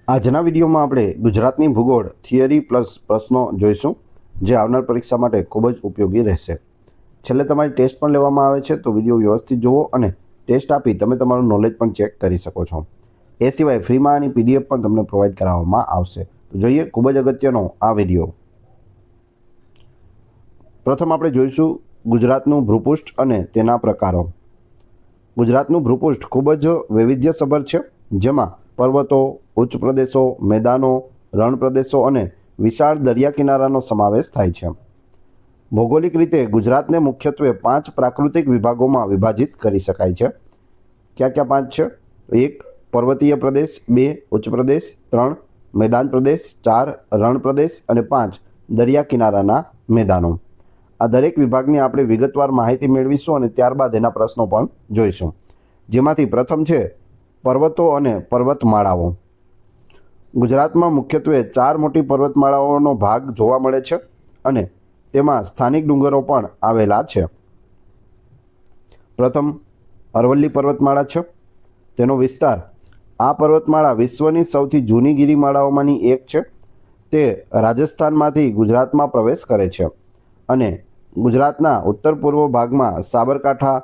આજના વિડીયોમાં આપણે ગુજરાતની ભૂગોળ થિયરી પ્લસ પ્રશ્નો જોઈશું, જે આવનાર પરીક્ષા માટે ખૂબ જ ઉપયોગી રહેશે. છેલ્લે તમારી ટેસ્ટ પણ લેવામાં આવે છે, તો વિડીયો વ્યવસ્થિત જુઓ અને ટેસ્ટ આપી તમે તમારું નોલેજ પણ ચેક કરી શકો છો. એ સિવાય ફ્રીમાં આની PDF પણ તમને પ્રોવાઈડ કરાવવામાં આવશે. તો જોઈએ ખૂબ જ અગત્યનો આ વિડીયો. પ્રથમ આપણે જોઈશું ગુજરાતનું ભૂપૃષ્ઠ અને તેના પ્રકારો. ગુજરાતનું ભૂપૃષ્ઠ ખૂબ જ વૈવિધ્યસભર છે, જેમાં પર્વતો, ઉચ્ચ પ્રદેશો, મેદાનો, રણ પ્રદેશો અને વિશાળ દરિયા કિનારાનો સમાવેશ થાય છે. ભૌગોલિક રીતે ગુજરાતને મુખ્યત્વે 5 પ્રાકૃતિક વિભાગોમાં વિભાજિત કરી શકાય છે. ક્યાં ક્યાં 5 છે? 1. પર્વતીય પ્રદેશ, 2. ઉચ્ચ પ્રદેશ, 3. મેદાન પ્રદેશ, 4. રણ પ્રદેશ અને 5. દરિયા કિનારાના મેદાનો. આ દરેક વિભાગની આપણે વિગતવાર માહિતી મેળવીશું અને ત્યારબાદ એના પ્રશ્નો પણ જોઈશું. જેમાંથી પ્રથમ છે પર્વતો અને પર્વતમાળાઓ. ગુજરાતમાં મુખ્યત્વે 4 મોટી પર્વતમાળાઓનો ભાગ જોવા મળે છે અને તેમાં સ્થાનિક ડુંગરો પણ આવેલા છે. પ્રથમ અરવલ્લી પર્વતમાળા છે. તેનો વિસ્તાર. આ પર્વતમાળા વિશ્વની સૌથી જૂની ગિરિમાળાઓમાંની એક છે. તે રાજસ્થાનમાંથી ગુજરાતમાં પ્રવેશ કરે છે અને ગુજરાતના ઉત્તર પૂર્વ ભાગમાં સાબરકાંઠા,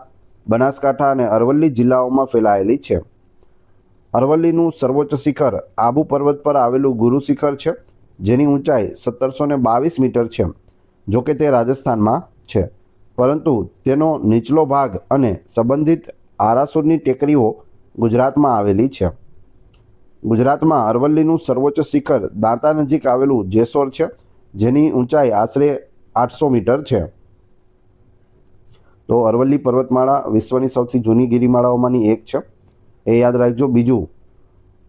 બનાસકાંઠા અને અરવલ્લી જિલ્લાઓમાં ફેલાયેલી છે. અરવલ્લીનું સર્વોચ્ચ શિખર આબુ પર્વત પર આવેલું ગુરુ શિખર છે, જેની ઊંચાઈ 1722 મીટર છે. જોકે તે રાજસ્થાનમાં છે, પરંતુ તેનો નીચલો ભાગ અને સંબંધિત આરાસુરની ટેકરીઓ ગુજરાતમાં આવેલી છે. ગુજરાતમાં અરવલ્લીનું સર્વોચ્ચ શિખર દાંતા નજીક આવેલું જેસોર છે, જેની ઊંચાઈ આશરે 800 મીટર છે. તો અરવલ્લી પર્વતમાળા વિશ્વની સૌથી જૂની ગિરિમાળાઓમાંની એક છે, એ યાદ રાખજો. બીજું,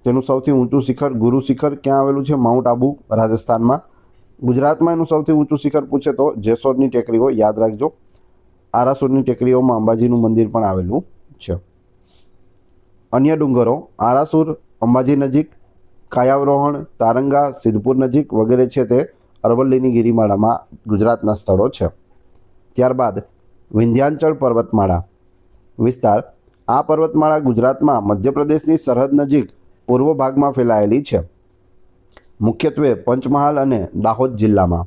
તેનું સૌથી ઊંચું શિખર ગુરુ શિખર ક્યાં આવેલું છે? માઉન્ટ આબુ, રાજસ્થાનમાં. ગુજરાતમાં એનું સૌથી ઊંચું શિખર પૂછે તો જેસોરની ટેકરીઓ યાદ રાખજો. આરાસુરની ટેકરીઓમાં અંબાજીનું મંદિર પણ આવેલું છે. અન્ય ડુંગરો આરાસુર અંબાજી નજીક, કાયાવરોહણ તારંગા સિદ્ધપુર નજીક વગેરે છે તે અરવલ્લીની ગિરિમાળામાં ગુજરાતના સ્થળો છે. ત્યારબાદ વિંધ્યાચલ પર્વતમાળા. વિસ્તાર. આ પર્વતમાળા ગુજરાતમાં મધ્યપ્રદેશની સરહદ નજીક પૂર્વ ભાગમાં ફેલાયેલી છે, મુખ્યત્વે પંચમહાલ અને દાહોદ જિલ્લામાં.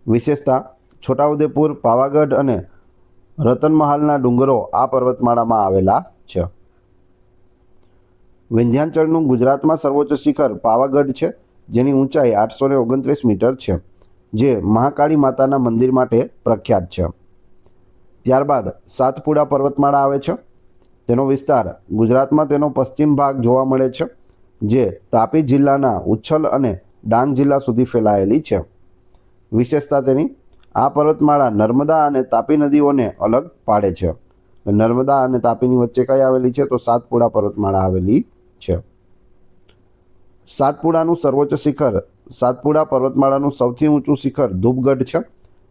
વિશેષતા. છોટાઉદેપુર, પાવાગઢ અને રતનમહાલના ડુંગરો આ પર્વતમાળામાં આવેલા છે. વિંધ્યાચલનું ગુજરાતમાં સર્વોચ્ચ શિખર પાવાગઢ છે, જેની ઊંચાઈ 829 મીટર છે, જે મહાકાળી માતાના મંદિર માટે પ્રખ્યાત છે. ત્યારબાદ સાતપુડા પર્વતમાળા આવે છે. તેનો વિસ્તાર. ગુજરાતમાં તેનો પશ્ચિમ ભાગ જોવા મળે છે, જે તાપી જિલ્લાના ઉચ્છલ અને ડાંગ જિલ્લા સુધી ફેલાયેલી છે. વિશેષતા તેની. આ પર્વતમાળા નર્મદા અને તાપી નદીઓને અલગ પાડે છે. નર્મદા અને તાપીની વચ્ચે કઈ આવેલી છે? તો સાતપુડા પર્વતમાળા આવેલી છે. સાતપુડાનું સર્વોચ્ચ શિખર. સાતપુડા પર્વતમાળાનું સૌથી ઊંચું શિખર ધૂપગઢ છે,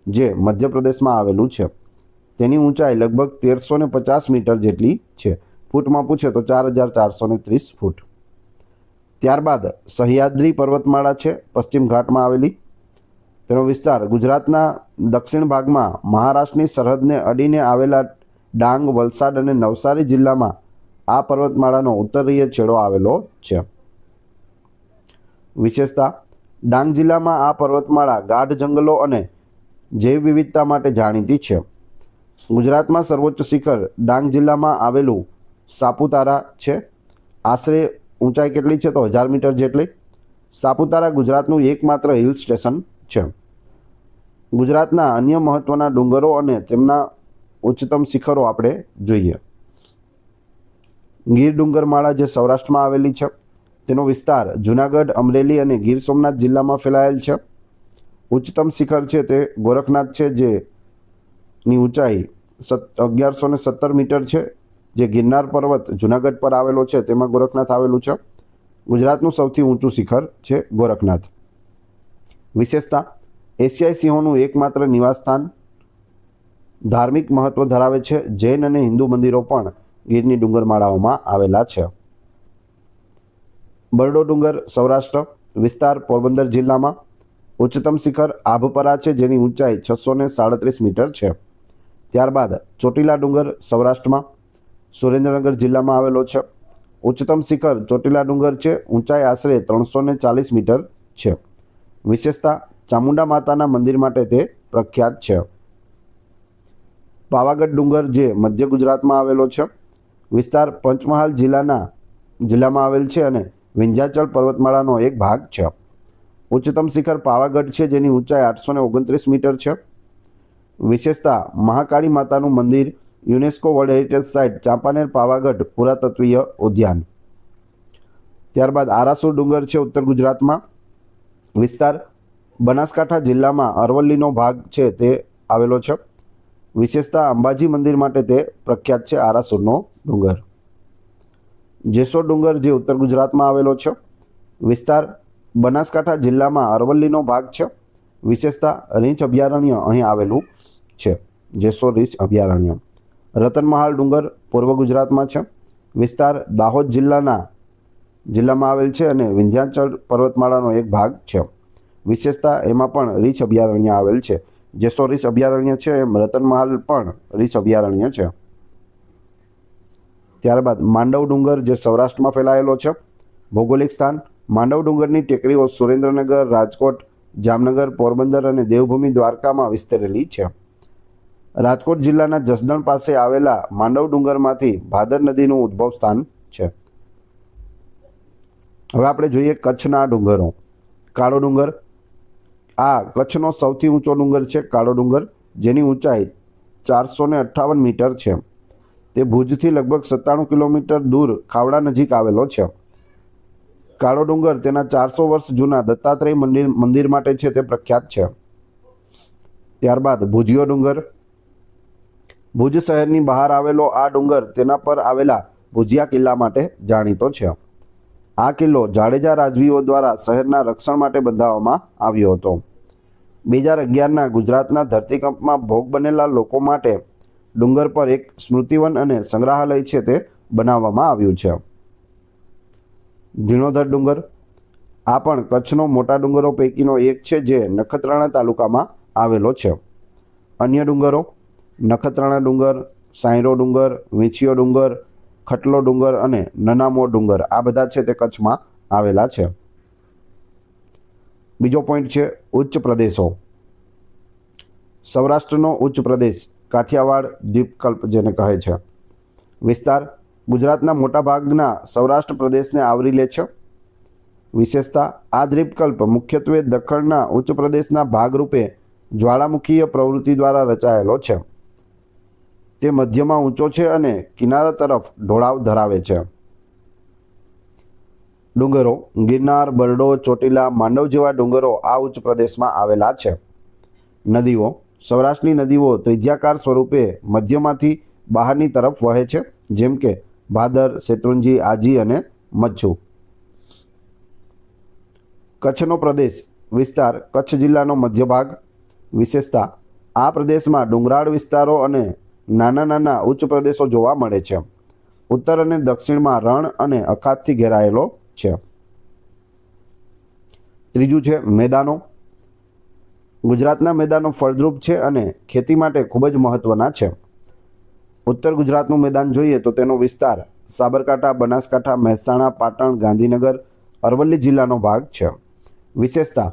જે મધ્યપ્રદેશમાં આવેલું છે. તેની ઊંચાઈ લગભગ 1350 મીટર જેટલી છે. ફૂટમાં પૂછે તો 4430 ફૂટ. ત્યારબાદ સહ્યાદ્રી પર્વતમાળા છે, પશ્ચિમ ઘાટમાં આવેલી. તેનો વિસ્તાર. ગુજરાતના દક્ષિણ ભાગમાં મહારાષ્ટ્રની સરહદને અડીને આવેલા ડાંગ, વલસાડ અને નવસારી જિલ્લામાં આ પર્વતમાળાનો ઉત્તરીય છેડો આવેલો છે. વિશેષતા. ડાંગ જિલ્લામાં આ પર્વતમાળા ગાઢ જંગલો અને જૈવ વિવિધતા માટે જાણીતી છે. ગુજરાતમાં સર્વોચ્ચ શિખર ડાંગ જિલ્લામાં આવેલું સાપુતારા છે. આશરે ઊંચાઈ કેટલી છે? તો 1000 મીટર જેટલી. સાપુતારા ગુજરાતનું એકમાત્ર હિલ સ્ટેશન છે. ગુજરાતના અન્ય મહત્ત્વના ડુંગરો અને તેમના ઉચ્ચતમ શિખરો આપણે જોઈએ. ગીર ડુંગરમાળા, જે સૌરાષ્ટ્રમાં આવેલી છે. તેનો વિસ્તાર. જૂનાગઢ, અમરેલી અને ગીર સોમનાથ જિલ્લામાં ફેલાયેલ છે. ઉચ્ચતમ શિખર છે તે ગોરખનાથ છે, જેની ઊંચાઈ 1117 મીટર છે, જે ગિરનાર પર્વત જૂનાગઢ પર આવેલો છે, તેમાં ગોરખનાથ આવેલું છે. ગુજરાતનું સૌથી ઊંચું શિખર છે ગોરખનાથ. વિશેષતા. એશિયાઈ સિંહોનું એકમાત્ર નિવાસસ્થાન. ધાર્મિક મહત્ત્વ ધરાવે છે. જૈન અને હિન્દુ મંદિરો પણ ગીરની ડુંગરમાળાઓમાં આવેલા છે. બરડો ડુંગર, સૌરાષ્ટ્ર. વિસ્તાર. પોરબંદર જિલ્લામાં. ઉચ્ચતમ શિખર આભપરા છે, જેની ઊંચાઈ 637 મીટર છે. ત્યારબાદ ચોટીલા ડુંગર, સૌરાષ્ટ્રમાં. સુરેન્દ્રનગર જિલ્લામાં આવેલો છે. ઉચ્ચતમ શિખર ચોટીલા ડુંગર છે, ઊંચાઈ આશરે 340 મીટર છે. વિશેષતા ચામુંડા માતાના મંદિર માટે તે પ્રખ્યાત છે. પાવાગઢ ડુંગર જે મધ્ય ગુજરાતમાં આવેલો છે. વિસ્તાર પંચમહાલ જિલ્લામાં આવેલ છે અને વિંધ્યાચલ પર્વતમાળાનો એક ભાગ છે. ઉચ્ચતમ શિખર પાવાગઢ છે, જેની ઊંચાઈ 829 મીટર છે. વિશેષતા મહાકાળી માતાનું મંદિર, UNESCO world heritage site Champaner Pavagadh પુરાતત્વીય ઉદ્યાન. ત્યારબાદ આરાસુર ડુંગર છે ઉત્તર ગુજરાતમાં. વિસ્તાર બનાસકાંઠા જિલ્લામાં અરવલ્લીનો ભાગ છે તે આવેલો છે. વિશેષતા અંબાજી મંદિર માટે તે પ્રખ્યાત છે આરાસુરનો ડુંગર. જેસોર ડુંગર જે ઉત્તર ગુજરાતમાં આવેલો છે. વિસ્તાર બનાસકાંઠા જિલ્લામાં અરવલ્લીનો ભાગ છે. વિશેષતા રીંછ અભયારણ્ય અહીં આવેલું છે, જેસોર રીંછ અભયારણ્ય. રતનમહાલ ડુંગર પૂર્વ ગુજરાતમાં છે. વિસ્તાર દાહોદ જિલ્લામાં આવેલ છે અને વિંધ્યાચલ પર્વતમાળાનો એક ભાગ છે. વિશેષતા એમાં પણ રીંછ અભયારણ્ય આવેલ છે. જેસોર રીંછ અભયારણ્ય છે એમ રતનમહાલ પણ રીંછ અભયારણ્ય છે. ત્યારબાદ માંડવ ડુંગર જે સૌરાષ્ટ્રમાં ફેલાયેલો છે. ભૌગોલિક સ્થાન માંડવ ડુંગરની ટેકરીઓ સુરેન્દ્રનગર, રાજકોટ, જામનગર, પોરબંદર અને દેવભૂમિ દ્વારકામાં વિસ્તરેલી છે. રાજકોટ જિલ્લાના જસદણ પાસે આવેલા માંડવ ડુંગરમાંથી ભાદર નદીનું ઉદ્ભવ સ્થાન છે. હવે આપણે જોઈએ કચ્છના ડુંગરો. કાળો ડુંગર, આ કચ્છનો સૌથી ઊંચો ડુંગર છે કાળો ડુંગર, જેની ઊંચાઈ 458 મીટર છે. તે ભુજથી લગભગ 97 કિલોમીટર દૂર ખાવડા નજીક આવેલો છે. કાળો ડુંગર તેના 400 વર્ષ જૂના દત્તાત્રેય મંદિર માટે છે તે પ્રખ્યાત છે. ત્યારબાદ ભુજિયો ડુંગર. ભુજ શહેરની બહાર આવેલો આ ડુંગર તેના પર આવેલા ભુજિયા કિલ્લા માટે જાણીતો છે. આ કિલ્લો જાડેજા રાજવીઓ દ્વારા શહેરના રક્ષણ માટે બંધાવવામાં આવ્યો હતો. 2011ના ગુજરાતના ધરતીકંપમાં ભોગ બનેલા લોકો માટે ડુંગર પર એક સ્મૃતિવન અને સંગ્રહાલય છે તે બનાવવામાં આવ્યું છે. ધીણોધર ડુંગર, આ પણ કચ્છનો મોટા ડુંગરો પૈકીનો એક છે જે નખત્રાણા તાલુકામાં આવેલો છે. અન્ય ડુંગરો નખત્રાણા ડુંગર, સાંયરો ડુંગર, વીંછીયો ડુંગર, ખટલો ડુંગર અને નનામો ડુંગર આ બધા છે તે કચ્છમાં આવેલા છે. બીજો પોઈન્ટ છે ઉચ્ચ પ્રદેશો. સૌરાષ્ટ્રનો ઉચ્ચ પ્રદેશ કાઠિયાવાડ દ્વીપકલ્પ જેને કહે છે. વિસ્તાર ગુજરાતના મોટાભાગના સૌરાષ્ટ્ર પ્રદેશને આવરી લે છે. વિશેષતા આ દ્વીપકલ્પ મુખ્યત્વે દખણના ઉચ્ચ પ્રદેશના ભાગરૂપે જ્વાળામુખીય પ્રવૃત્તિ દ્વારા રચાયેલો છે. તે મધ્યમાં ઊંચો છે અને કિનારા તરફ ઢોળાવ ધરાવે છે. ડુંગરો ગિરનાર, બરડો, ચોટીલા, માંડવ જેવા ડુંગરો આ ઉચ્ચ પ્રદેશમાં આવેલા છે. નદીઓ સૌરાષ્ટ્રની નદીઓ ત્રિજ્યાકાર સ્વરૂપે મધ્યમાંથી બહારની તરફ વહે છે, જેમ કે ભાદર, શેત્રુંજી, આજી અને મચ્છુ. કચ્છનો પ્રદેશ વિસ્તાર કચ્છ જિલ્લાનો મધ્ય ભાગ. વિશેષતા આ પ્રદેશમાં ડુંગરાળ વિસ્તારો અને નાના ઉચ્ચ પ્રદેશો જોવા મળે છે. ઉત્તર અને દક્ષિણમાં રણ અને અખાતથી ઘેરાયેલો છે. ત્રીજું છે મેદાનો. ગુજરાતના મેદાનો ફળદ્રુપ છે અને ખેતી માટે ખૂબ જ મહત્ત્વના છે. ઉત્તર ગુજરાતનું મેદાન જોઈએ તો તેનો વિસ્તાર સાબરકાંઠા, બનાસકાંઠા, મહેસાણા, પાટણ, ગાંધીનગર, અરવલ્લી જિલ્લાનો ભાગ છે. વિશેષતા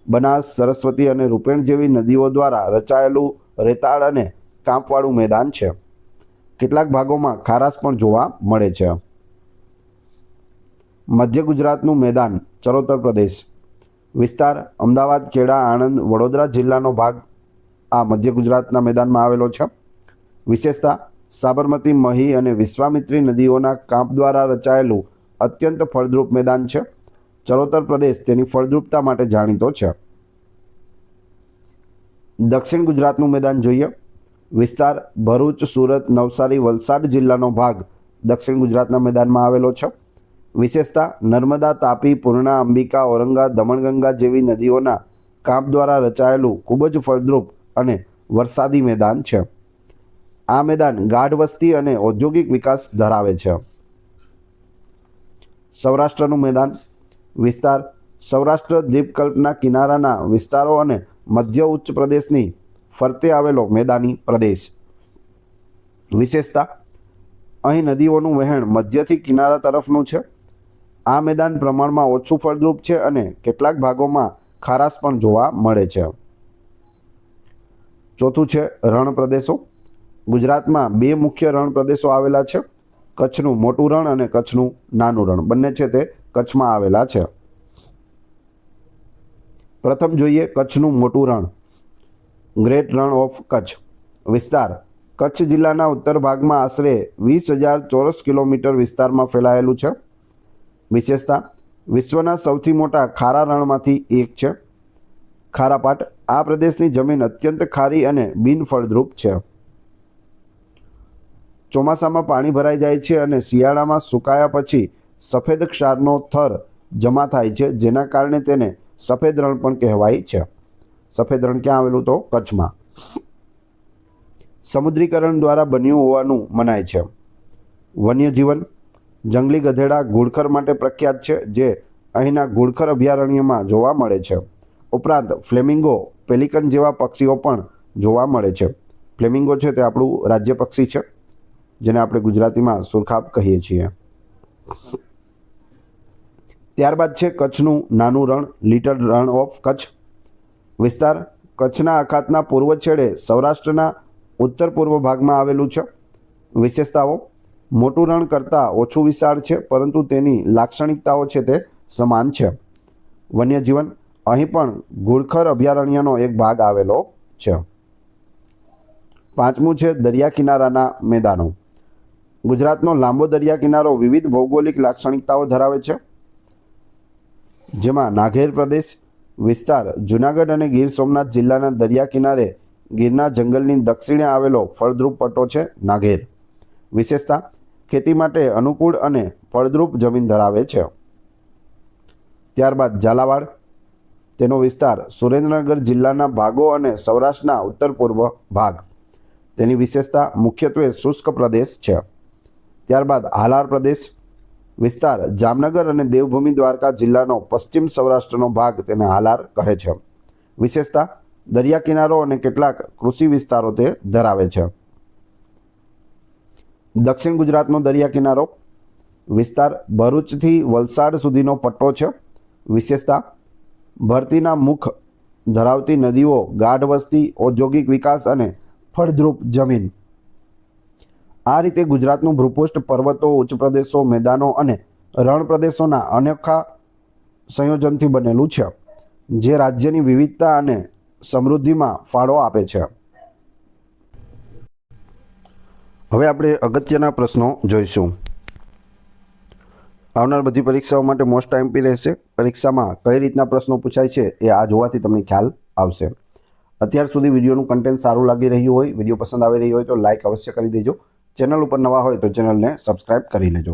બનાસ, સરસ્વતી અને રૂપેણ જેવી નદીઓ દ્વારા રચાયેલું રેતાળ અને કાંપવાળું મેદાન છે. કેટલાક ભાગોમાં ખારાશ પણ જોવા મળે છે. મધ્ય ગુજરાતનું મેદાન ચરોતર પ્રદેશ. વિસ્તાર અમદાવાદ, ખેડા, આણંદ, વડોદરા જિલ્લાનો ભાગ આ મધ્ય ગુજરાતના મેદાનમાં આવેલો છે. વિશેષતા સાબરમતી, મહી અને વિશ્વામિત્રી નદીઓના કાંપ દ્વારા રચાયેલું અત્યંત ફળદ્રુપ મેદાન છે. ચરોતર પ્રદેશ તેની ફળદ્રુપતા માટે જાણીતો છે. દક્ષિણ ગુજરાતનું મેદાન જોઈએ. વિસ્તાર ભરૂચ, સુરત, નવસારી, વલસાડ જિલ્લાનો ભાગ દક્ષિણ ગુજરાતના મેદાનમાં આવેલો છે. વિશેષતા નર્મદા, તાપી, પૂર્ણા, અંબિકા, ઔરંગા, દમણગંગા જેવી નદીઓના કાંપ દ્વારા રચાયેલું ખૂબ જ ફળદ્રુપ અને વરસાદી મેદાન છે. આ મેદાન ગાઢ વસ્તી અને ઔદ્યોગિક વિકાસ ધરાવે છે. સૌરાષ્ટ્રનું મેદાન વિસ્તાર સૌરાષ્ટ્ર દ્વીપકલ્પના કિનારાના વિસ્તારો અને મધ્ય ઉચ્ચ પ્રદેશની ફરતે આવેલો મેદાની પ્રદેશ. વિશેષતા અહીં નદીઓનું વહેણ મધ્યથી કિનારા તરફનું છે. આ મેદાન પ્રમાણમાં ઓછું ફળદ્રુપ છે અને કેટલાક ભાગોમાં ખારાશ પણ જોવા મળે છે. ચોથું છે રણ પ્રદેશો. ગુજરાતમાં બે મુખ્ય રણ પ્રદેશો આવેલા છે. કચ્છનું મોટું રણ અને કચ્છનું નાનું રણ, બંને છે તે કચ્છમાં આવેલા છે. પ્રથમ જોઈએ કચ્છનું મોટું રણ. Great Rann of Kutch. વિસ્તાર કચ્છ જિલ્લાના ઉત્તર ભાગમાં આશરે 20,000 ચોરસ કિલોમીટર વિસ્તારમાં ફેલાયેલું છે. વિશેષતા વિશ્વના સૌથી મોટા ખારા રણમાંથી એક છે. ખારાપાટ. આ પ્રદેશની જમીન અત્યંત ખારી અને બિનફળદ્રુપ છે. ચોમાસામાં પાણી ભરાઈ જાય છે અને શિયાળામાં સુકાયા પછી સફેદ ક્ષારનો થર જમા થાય છે, જેના કારણે તેને સફેદ રણ પણ કહેવાય છે. સફેદ રણ ક્યાં આવેલું? તો કચ્છમાં. સમુદ્રીકરણ દ્વારા બન્યું હોવાનું મનાય છે. વન્યજીવન જંગલી ગધેડા ઘુડખર માટે પ્રખ્યાત છે, જે અહીંના ઘુડખર અભયારણ્યમાં જોવા મળે છે. ઉપરાંત ફ્લેમિંગો, પેલિકન જેવા પક્ષીઓ પણ જોવા મળે છે. ફ્લેમિંગો છે તે આપણું રાજ્ય પક્ષી છે, જેને આપણે ગુજરાતીમાં સુરખાબ કહીએ છીએ. ત્યારબાદ છે કચ્છનું નાનું રણ, લિટલ રણ ઓફ કચ્છ. વિસ્તાર કચ્છના અખાતના પૂર્વ છેડે સૌરાષ્ટ્રના ઉત્તર પૂર્વ ભાગમાં આવેલું છે. વિશેષતાઓ મોટું રણ કરતાં ઓછું વિશાળ છે, પરંતુ તેની લાક્ષણિકતાઓ છે તે સમાન છે. વન્યજીવન અહીં પણ ઘુડખર અભયારણ્યનો એક ભાગ આવેલો છે. પાંચમું છે દરિયા કિનારાના મેદાનો. ગુજરાતનો લાંબો દરિયા કિનારો વિવિધ ભૌગોલિક લાક્ષણિકતાઓ ધરાવે છે, જેમાં નાઘેર પ્રદેશ. વિસ્તાર જૂનાગઢ અને ગીર સોમનાથ જિલ્લાના દરિયા કિનારે ગીરના જંગલની દક્ષિણે આવેલો ફળદ્રુપ પટ્ટો છે નાઘેર. વિશેષતા ખેતી માટે અનુકૂળ અને ફળદ્રુપ જમીન ધરાવે છે. ત્યારબાદ ઝાલાવાડ. તેનો વિસ્તાર સુરેન્દ્રનગર જિલ્લાના ભાગો અને સૌરાષ્ટ્રના ઉત્તર પૂર્વ ભાગ. તેની વિશેષતા મુખ્યત્વે શુષ્ક પ્રદેશ છે. ત્યારબાદ હાલાર પ્રદેશ. વિસ્તાર જામનગર અને દેવભૂમિ દ્વારકા જિલ્લાનો પશ્ચિમ સૌરાષ્ટ્રનો ભાગ, તેને હાલાર કહે છે. વિશેષતા દરિયા કિનારો અને કેટલાક કૃષિ વિસ્તારો તે ધરાવે છે. દક્ષિણ ગુજરાતનો દરિયા કિનારો. વિસ્તાર ભરૂચથી વલસાડ સુધીનો પટ્ટો છે. વિશેષતા ભરતીના મુખ ધરાવતી નદીઓ, ગાઢ વસ્તી, ઔદ્યોગિક વિકાસ અને ફળદ્રુપ જમીન. આ રીતે ગુજરાતનું ભૂપૃષ્ઠ પર્વતો, ઉચ્ચ પ્રદેશો, મેદાનો અને રણ પ્રદેશોના અનોખા સંયોજનથી બનેલું છે, જે રાજ્યની વિવિધતા અને સમૃદ્ધિમાં ફાળો આપે છે. હવે આપણે અગત્યના પ્રશ્નો જોઈશું. આવનાર બધી પરીક્ષાઓ માટે મોસ્ટ આઈએમપી રહેશે. પરીક્ષામાં કઈ રીતના પ્રશ્નો પૂછાય છે એ આ જોવાથી તમને ખ્યાલ આવશે. અત્યાર સુધી વિડીયોનું કન્ટેન્ટ સારું લાગી રહ્યું હોય, વિડીયો પસંદ આવી રહી હોય તો લાઇક અવશ્ય કરી દેજો. ચેનલ ઉપર નવા હોય તો ચેનલને સબસ્ક્રાઇબ કરી લેજો.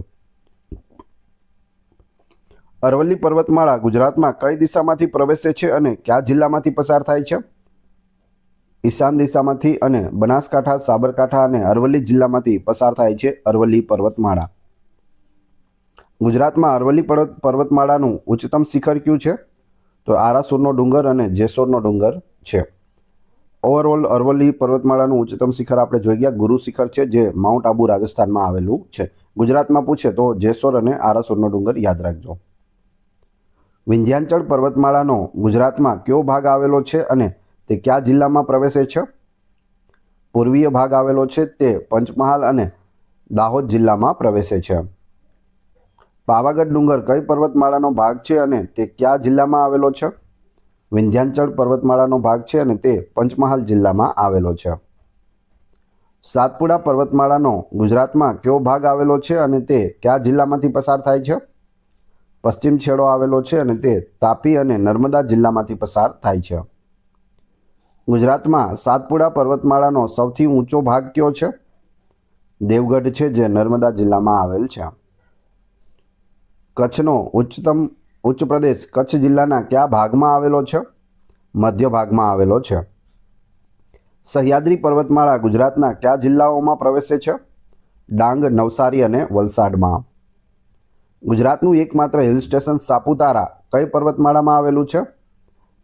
અરવલ્લી પર્વતમાળા ગુજરાતમાં કઈ દિશામાંથી પ્રવેશે છે અને કયા જિલ્લામાંથી પસાર થાય છે? ઈશાન દિશામાંથી અને બનાસકાંઠા, સાબરકાંઠા અને અરવલ્લી જિલ્લામાંથી પસાર થાય છે અરવલ્લી પર્વતમાળા. ગુજરાતમાં અરવલ્લી પર્વતમાળાનું ઉચ્ચતમ શિખર કયું છે? તો આરાસુરનો ડુંગર અને જેસોરનો ડુંગર છે. ઓવરઓલ અરવલ્લી પર્વતમાળાનું ઉચ્ચતમ શિખર આપણે જોઈ ગયા, ગુરુ શિખર છે, જે માઉન્ટ આબુ રાજસ્થાનમાં આવેલું છે. ગુજરાતમાં પૂછે તો જેસોર અને આરાસુરનો ડુંગર યાદ રાખજો. વિંધ્યાચલ પર્વતમાળાનો ગુજરાતમાં કયો ભાગ આવેલો છે અને તે કયા જિલ્લામાં પ્રવેશે છે? પૂર્વીય ભાગ આવેલો છે, તે પંચમહાલ અને દાહોદ જિલ્લામાં પ્રવેશે છે. પાવાગઢ ડુંગર કઈ પર્વતમાળાનો ભાગ છે અને તે કયા જિલ્લામાં આવેલો છે? વિંધ્યાચલ પર્વતમાળાનો ભાગ છે અને તે પંચમહાલ જિલ્લામાં આવેલો છે. સાતપુડા પર્વતમાળાનો ગુજરાતમાં કયો ભાગ આવેલો છે અને તે કયા જિલ્લામાંથી પસાર થાય છે? પશ્ચિમ છેડો આવેલો છે અને તે તાપી અને નર્મદા જિલ્લામાંથી પસાર થાય છે. ગુજરાતમાં સાતપુડા પર્વતમાળાનો સૌથી ઊંચો ભાગ કયો છે? દેવગઢ છે, જે નર્મદા જિલ્લામાં આવેલ છે. કચ્છનો ઉચ્ચ પ્રદેશ કચ્છ જિલ્લાના કયા ભાગમાં આવેલો છે? મધ્ય ભાગમાં આવેલો છે. સહ્યાદ્રી પર્વતમાળા ગુજરાતના કયા જિલ્લાઓમાં પ્રવેશે છે? ડાંગ, નવસારી અને વલસાડમાં. ગુજરાતનું એકમાત્ર હિલ સ્ટેશન સાપુતારા કઈ પર્વતમાળામાં આવેલું છે?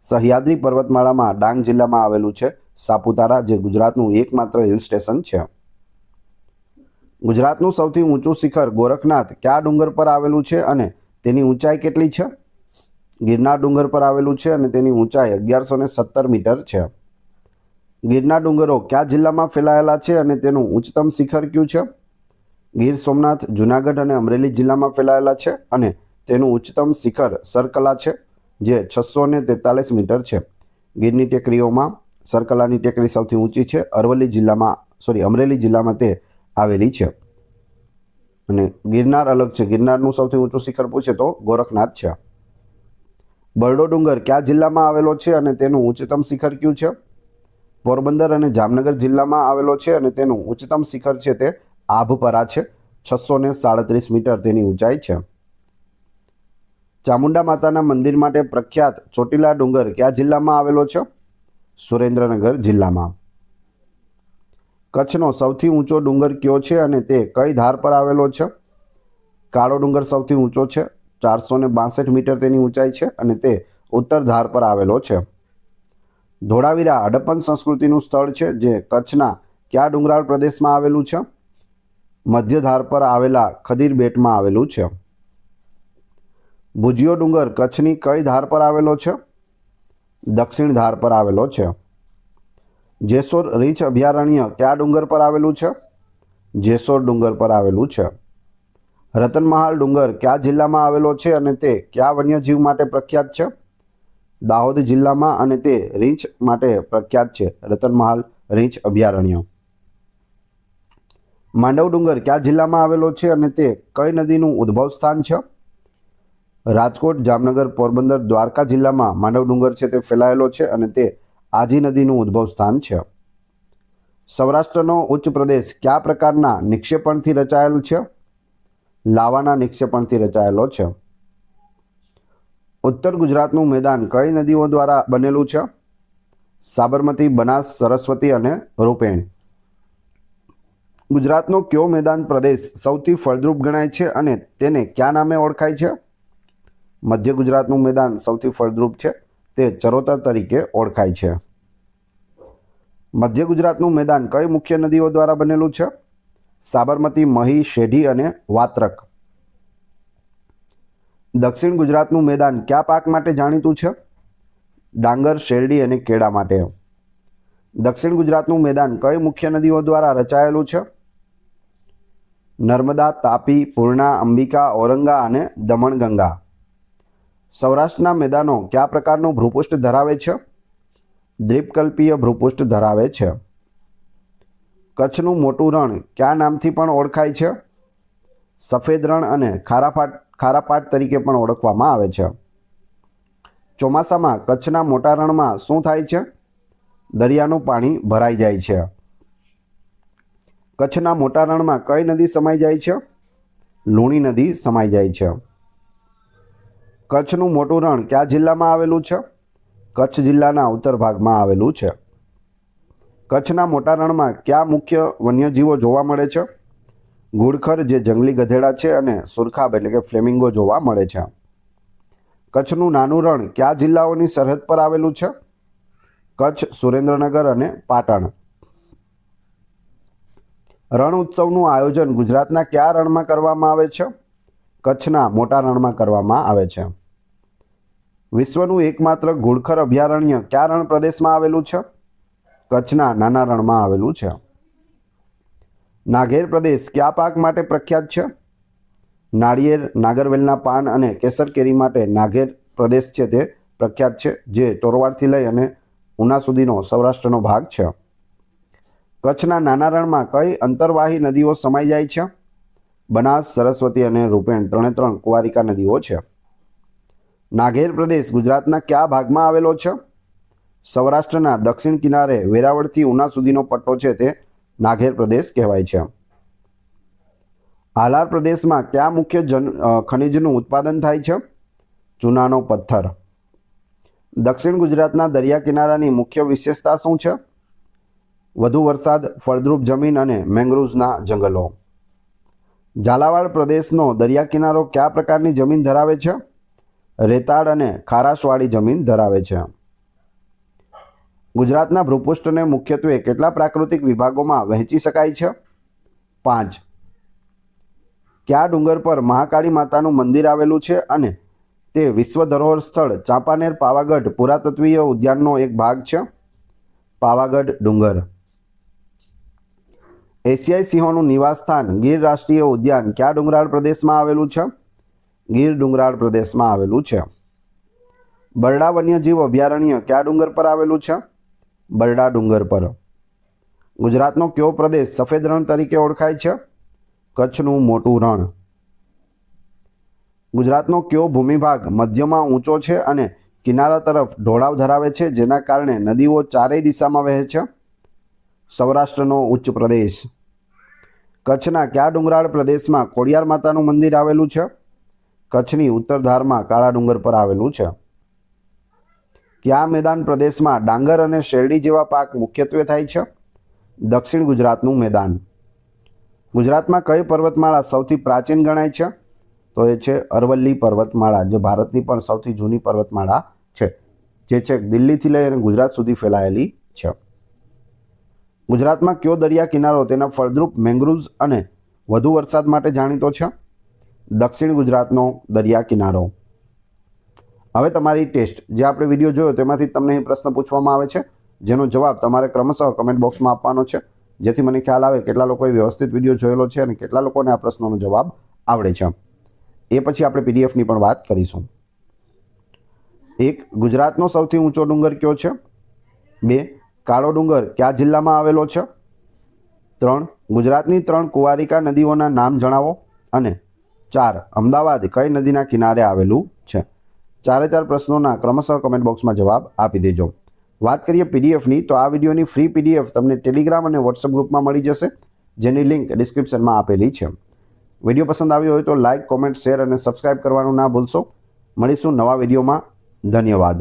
સહ્યાદ્રી પર્વતમાળામાં ડાંગ જિલ્લામાં આવેલું છે સાપુતારા, જે ગુજરાતનું એકમાત્ર હિલ સ્ટેશન છે. ગુજરાતનું સૌથી ઊંચું શિખર ગોરખનાથ કયા ડુંગર પર આવેલું છે અને તેની ઊંચાઈ કેટલી છે? ગિરનાર ડુંગર પર આવેલું છે અને તેની ઊંચાઈ 1117 મીટર છે. ગિરનાર ડુંગરો કયા જિલ્લામાં ફેલાયેલા છે અને તેનું ઉચ્ચતમ શિખર કયું છે? ગીર સોમનાથ, જૂનાગઢ અને અમરેલી જિલ્લામાં ફેલાયેલા છે અને તેનું ઉચ્ચતમ શિખર સરકલા છે, જે 643 મીટર છે. ગીરની ટેકરીઓમાં સરકલાની ટેકરી સૌથી ઊંચી છે. અમરેલી જિલ્લામાં તે આવેલી છે. અને ગિરનાર અલગ છે. ગિરનારનું સૌથી ઊંચું શિખર પૂછે તો ગોરખનાથ છે. બરડો ડુંગર કયા જિલ્લામાં આવેલો છે અને તેનું ઉચ્ચતમ શિખર કયું છે? પોરબંદર અને જામનગર જિલ્લામાં આવેલો છે અને તેનું ઉચ્ચતમ શિખર છે તે આભપરા છે. 637 મીટર તેની ઊંચાઈ છે. ચામુંડા માતાના મંદિર માટે પ્રખ્યાત ચોટીલા ડુંગર કયા જિલ્લામાં આવેલો છે? સુરેન્દ્રનગર જિલ્લામાં. કચ્છનો સૌથી ઊંચો ડુંગર કયો છે અને તે કઈ ધાર પર આવેલો છે? કાળો ડુંગર સૌથી ઊંચો છે. 462 મીટર તેની ઊંચાઈ છે અને તે ઉત્તર ધાર પર આવેલો છે. ધોળાવીરા હડપ્પન સંસ્કૃતિનું સ્થળ છે, જે કચ્છના કયા ડુંગરાળ પ્રદેશમાં આવેલું છે? મધ્ય ધાર પર આવેલા ખદીર બેટમાં આવેલું છે. ભુજિયો ડુંગર કચ્છની કઈ ધાર પર આવેલો છે? દક્ષિણ ધાર પર આવેલો છે. જેસોર રીંછ અભયારણ્ય કયા ડુંગર પર આવેલું છે? જેસોર ડુંગર પર આવેલું છે. રતનમહાલ ડુંગર કયા જિલ્લામાં આવેલો છે અને તે કયા વન્યજીવ માટે પ્રખ્યાત છે? દાહોદ જિલ્લામાં અને તે રીંછ માટે પ્રખ્યાત છે. રતનમહાલ રીંછ અભયારણ્ય. માંડવ ડુંગર કયા જિલ્લામાં આવેલો છે અને તે કઈ નદીનું ઉદ્ભવ સ્થાન છે? રાજકોટ, જામનગર, પોરબંદર, દ્વારકા જિલ્લામાં માંડવ ડુંગર છે તે ફેલાયેલો છે અને તે આજી નદીનું ઉદ્ભવ સ્થાન છે. સૌરાષ્ટ્રનો ઉચ્ચ પ્રદેશ કયા પ્રકારના નિક્ષેપણથી રચાયેલ છે? લાવાના નિક્ષેપણથી રચાયેલો છે. ઉત્તર ગુજરાતનું મેદાન કઈ નદીઓ દ્વારા બનેલું છે? સાબરમતી, બનાસ, સરસ્વતી અને રૂપેણ. ગુજરાતનો કયો મેદાન પ્રદેશ સૌથી ફળદ્રુપ ગણાય છે અને તેને કયા નામે ઓળખાય છે? મધ્ય ગુજરાતનું મેદાન સૌથી ફળદ્રુપ છે, તે ચરોતર તરીકે ઓળખાય છે. મધ્ય ગુજરાતનું મેદાન કઈ મુખ્ય નદીઓ દ્વારા બનેલું છે? સાબરમતી, મહી, શેઢી અને વાત્રક. દક્ષિણ ગુજરાતનું મેદાન કયા પાક માટે જાણીતું છે? ડાંગર, શેરડી અને કેળા માટે. દક્ષિણ ગુજરાતનું મેદાન કઈ મુખ્ય નદીઓ દ્વારા રચાયેલું છે? નર્મદા, તાપી, પૂર્ણા, અંબિકા, ઔરંગા અને દમણગંગા. સૌરાષ્ટ્રના મેદાનો કયા પ્રકારનું ભૂપૃષ્ઠ ધરાવે છે? દ્વીપકલ્પીય ભૂપૃષ્ઠ ધરાવે છે. કચ્છનું મોટું રણ કયા નામથી પણ ઓળખાય છે? સફેદ રણ અને ખારાપાટ તરીકે પણ ઓળખવામાં આવે છે. ચોમાસામાં કચ્છના મોટા રણમાં શું થાય છે? દરિયાનું પાણી ભરાઈ જાય છે. કચ્છના મોટા રણમાં કઈ નદી સમાઈ જાય છે? લુણી નદી સમાઈ જાય છે. કચ્છનું મોટું રણ કયા જિલ્લામાં આવેલું છે? કચ્છ જિલ્લાના ઉત્તર ભાગમાં આવેલું છે. કચ્છના મોટા રણમાં કયા મુખ્ય વન્યજીવો જોવા મળે છે? ઘુડખર, જે જંગલી ગધેડા છે, અને સુરખાબ એટલે કે ફ્લેમિંગો જોવા મળે છે. કચ્છનું નાનું રણ કયા જિલ્લાઓની સરહદ પર આવેલું છે? કચ્છ, સુરેન્દ્રનગર અને પાટણ. રણ ઉત્સવનું આયોજન ગુજરાતના કયા રણમાં કરવામાં આવે છે? કચ્છના મોટા રણમાં કરવામાં આવે છે. વિશ્વનું એકમાત્ર ઘુડખર અભયારણ્ય કયા રણ પ્રદેશમાં આવેલું છે? કચ્છના નાના રણમાં આવેલું છે. નાઘેર પ્રદેશ કયા પાક માટે પ્રખ્યાત છે? નાળિયેર, નાગરવેલના પાન અને કેસર કેરી માટે નાઘેર પ્રદેશ છે તે પ્રખ્યાત છે, જે ચોરવાડથી લઈ અને ઉના સુધીનો સૌરાષ્ટ્રનો ભાગ છે. કચ્છના નાના રણમાં કઈ અંતર્વાહી નદીઓ સમાઈ જાય છે? બનાસ, સરસ્વતી અને રૂપેણ ત્રણ કુંવારિકા નદીઓ છે. નાઘેર પ્રદેશ ગુજરાતના કયા ભાગમાં આવેલો છે? સૌરાષ્ટ્રના દક્ષિણ કિનારે વેરાવળથી ઉના સુધીનો પટ્ટો છે તે નાઘેર પ્રદેશ કહેવાય છે. હાલાર પ્રદેશમાં કયા મુખ્ય ખનિજનું ઉત્પાદન થાય છે? ચૂનાનો પથ્થર. દક્ષિણ ગુજરાતના દરિયા કિનારાની મુખ્ય વિશેષતા શું છે? વધુ વરસાદ, ફળદ્રુપ જમીન અને મેંગ્રુવ્સના જંગલો. ઝાલાવાડ પ્રદેશનો દરિયા કિનારો કયા પ્રકારની જમીન ધરાવે છે? રેતાળ અને ખારાશવાળી જમીન ધરાવે છે. ગુજરાતના ભૂપૃષ્ઠને મુખ્યત્વે કેટલા પ્રાકૃતિક વિભાગોમાં વહેંચી શકાય છે? 5. કયા ડુંગર પર મહાકાળી માતાનું મંદિર આવેલું છે અને તે વિશ્વ ધરોહર સ્થળ ચાંપાનેર પાવાગઢ પુરાતત્વીય ઉદ્યાનનો એક ભાગ છે? પાવાગઢ ડુંગર. એશિયાઈ સિંહોનું નિવાસસ્થાન ગીર રાષ્ટ્રીય ઉદ્યાન કયા ડુંગરાળ પ્રદેશમાં આવેલું છે? ગીર ડુંગરાળ પ્રદેશમાં આવેલું છે. બરડા વન્યજીવ અભયારણ્ય કયા ડુંગર પર આવેલું છે? બરડા ડુંગર પર. ગુજરાતનો કયો પ્રદેશ સફેદ રણ તરીકે ઓળખાય છે? કચ્છનું મોટું રણ. ગુજરાતનો કયો ભૂમિભાગ મધ્યમાં ઊંચો છે અને કિનારા તરફ ઢોળાવ ધરાવે છે, જેના કારણે નદીઓ ચારેય દિશામાં વહે છે? સૌરાષ્ટ્રનો ઉચ્ચ પ્રદેશ. કચ્છના કયા ડુંગરાળ પ્રદેશમાં ખોડિયાર માતાનું મંદિર આવેલું છે? કચ્છની ઉત્તર ધારમાં કાળા ડુંગર પર આવેલું છે. કયા મેદાન પ્રદેશમાં ડાંગર અને શેરડી જેવા પાક મુખ્યત્વે થાય છે? દક્ષિણ ગુજરાતનું મેદાન. ગુજરાતમાં કઈ પર્વતમાળા સૌથી પ્રાચીન ગણાય છે? તો એ છે અરવલ્લી પર્વતમાળા, જે ભારતની પણ સૌથી જૂની પર્વતમાળા છે, જે છે દિલ્હીથી લઈ અને ગુજરાત સુધી ફેલાયેલી છે. ગુજરાતમાં કયો દરિયા કિનારો તેના ફળદ્રુપ મેંગ્રુવ્સ અને વધુ વરસાદ માટે જાણીતો છે? દક્ષિણ ગુજરાતનો દરિયા કિનારો. હવે તમારી ટેસ્ટ, જે આપણે વિડીયો જોયો તેમાંથી તમને અહીં પ્રશ્ન પૂછવામાં આવે છે, જેનો જવાબ તમારે ક્રમશઃ કમેન્ટ બોક્સમાં આપવાનો છે, જેથી મને ખ્યાલ આવે કેટલા લોકોએ વ્યવસ્થિત વિડીયો જોયેલો છે અને કેટલા લોકોને આ પ્રશ્નોનો જવાબ આવડે છે. એ પછી આપણે પીડીએફની પણ વાત કરીશું. 1. ગુજરાતનો સૌથી ઊંચો ડુંગર કયો છે? 2. કાળો ડુંગર કયા જિલ્લામાં આવેલો છે? 3. ગુજરાતની 3 કુંવારિકા નદીઓના નામ જણાવો. અને 4. અમદાવાદ કઈ નદીના કિનારે આવેલું છે? 4 પ્રશ્નોના ક્રમશઃ કમેન્ટ બોક્સમાં જવાબ આપી દેજો. વાત કરીએ પીડીએફની, તો આ વિડીયોની ફ્રી પીડીએફ તમને ટેલિગ્રામ અને વોટ્સઅપ ગ્રુપમાં મળી જશે, જેની લિંક ડિસ્ક્રિપ્શનમાં આપેલી છે. વિડીયો પસંદ આવ્યો હોય તો લાઇક, કોમેન્ટ, શેર અને સબસ્ક્રાઇબ કરવાનું ના ભૂલશો. મળીશું નવા વિડીયોમાં. ધન્યવાદ.